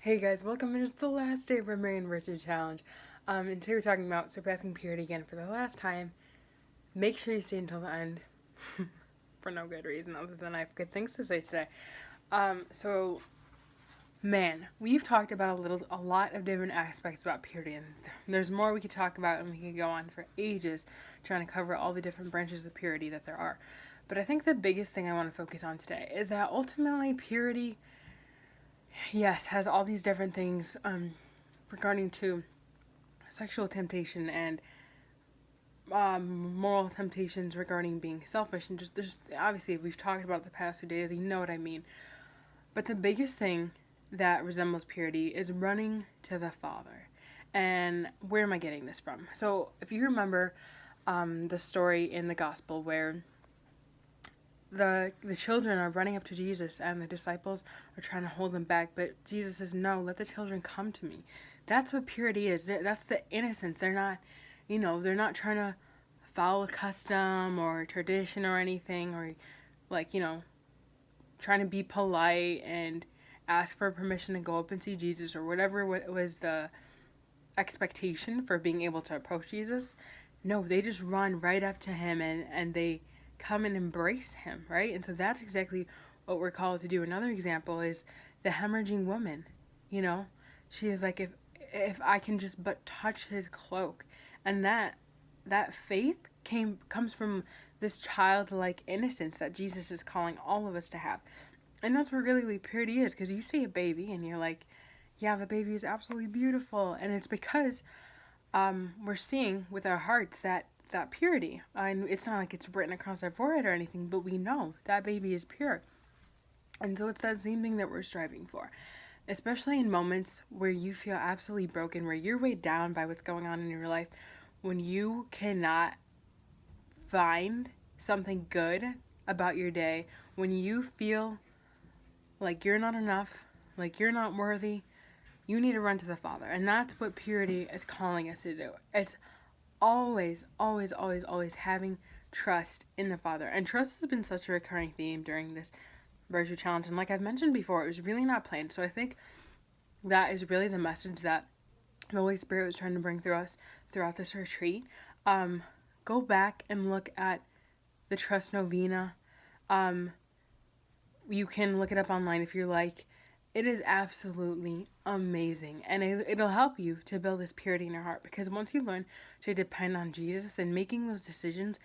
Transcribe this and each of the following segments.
Hey guys, welcome. It is the last day of our Marian Virtue Challenge. And today we're talking about surpassing purity again for the last time. Make sure you stay until the end for no good reason other than I have good things to say today. Man, we've talked about a lot of different aspects about purity, and there's more we could talk about, and we could go on for ages trying to cover all the different branches of purity that there are. But I think the biggest thing I want to focus on today is that ultimately purity, yes, has all these different things regarding to sexual temptation and moral temptations regarding being selfish, and just there's obviously we've talked about it the past 2 days, you know what I mean. But the biggest thing that resembles purity is running to the Father. And where am I getting this from? So if you remember the story in the gospel where the children are running up to Jesus and the disciples are trying to hold them back, but Jesus says, no, let the children come to me. That's what purity is. That's the innocence. They're not, they're not trying to follow a custom or tradition or anything, or like, trying to be polite and ask for permission to go up and see Jesus or whatever was the expectation for being able to approach Jesus. No, they just run right up to him and they come and embrace him, right? And so that's exactly what we're called to do. Another example is the hemorrhaging woman. She is like, if I can just but touch his cloak, and that faith comes from this childlike innocence that Jesus is calling all of us to have. And that's what really purity is, because you see a baby and you're like, yeah, the baby is absolutely beautiful. And it's because we're seeing with our hearts that purity. And it's not like it's written across our forehead or anything, but we know that baby is pure. And so it's that same thing that we're striving for. Especially in moments where you feel absolutely broken, where you're weighed down by what's going on in your life, when you cannot find something good about your day, when you feel like you're not enough, like you're not worthy, you need to run to the Father. And that's what purity is calling us to do. It's always, always, always, always having trust in the Father. And trust has been such a recurring theme during this virtue challenge. And like I've mentioned before, it was really not planned. So I think that is really the message that the Holy Spirit was trying to bring through us throughout this retreat. Go back and look at the Trust Novena. You can look it up online if you like. It is absolutely amazing, and it'll help you to build this purity in your heart, because once you learn to depend on Jesus, then making those decisions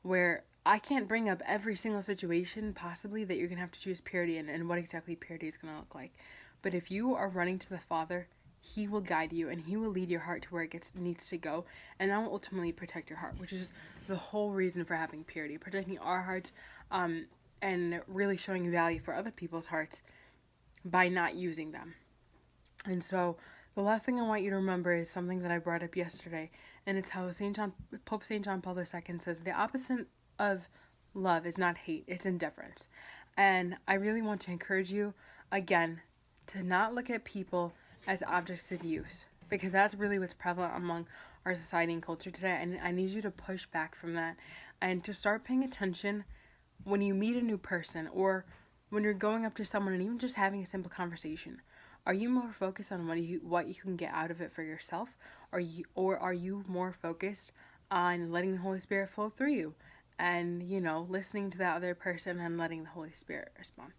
where I can't bring up every single situation possibly that you're going to have to choose purity in and what exactly purity is going to look like. But if you are running to the Father, he will guide you and he will lead your heart to where it needs to go, and that will ultimately protect your heart, which is the whole reason for having purity, protecting our hearts, and really showing value for other people's hearts by not using them. And so the last thing I want you to remember is something that I brought up yesterday, and it's how Pope St. John Paul II says, the opposite of love is not hate, it's indifference. And I really want to encourage you, again, to not look at people as objects of use, because that's really what's prevalent among our society and culture today. And I need you to push back from that and to start paying attention when you meet a new person, or when you're going up to someone and even just having a simple conversation. Are you more focused on what you can get out of it for yourself, or are you more focused on letting the Holy Spirit flow through you and, listening to that other person and letting the Holy Spirit respond?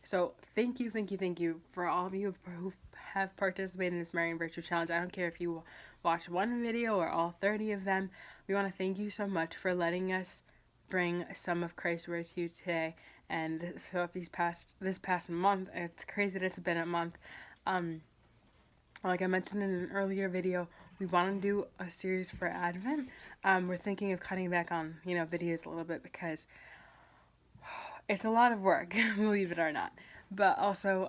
So thank you for all of you who have participated in this Marian Virtue Challenge. I don't care if you watch one video or all 30 of them. We want to thank you so much for letting us bring some of Christ's word to you today and throughout this past month. It's crazy that it's been a month. Like I mentioned in an earlier video, we want to do a series for Advent. We're thinking of cutting back on videos a little bit, because it's a lot of work, believe it or not. But also,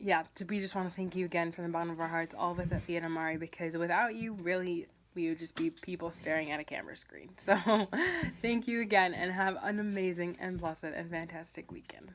we just want to thank you again from the bottom of our hearts, all of us at Fiat Amari, because without you, really, we would just be people staring at a camera screen. So thank you again, and have an amazing and blessed and fantastic weekend.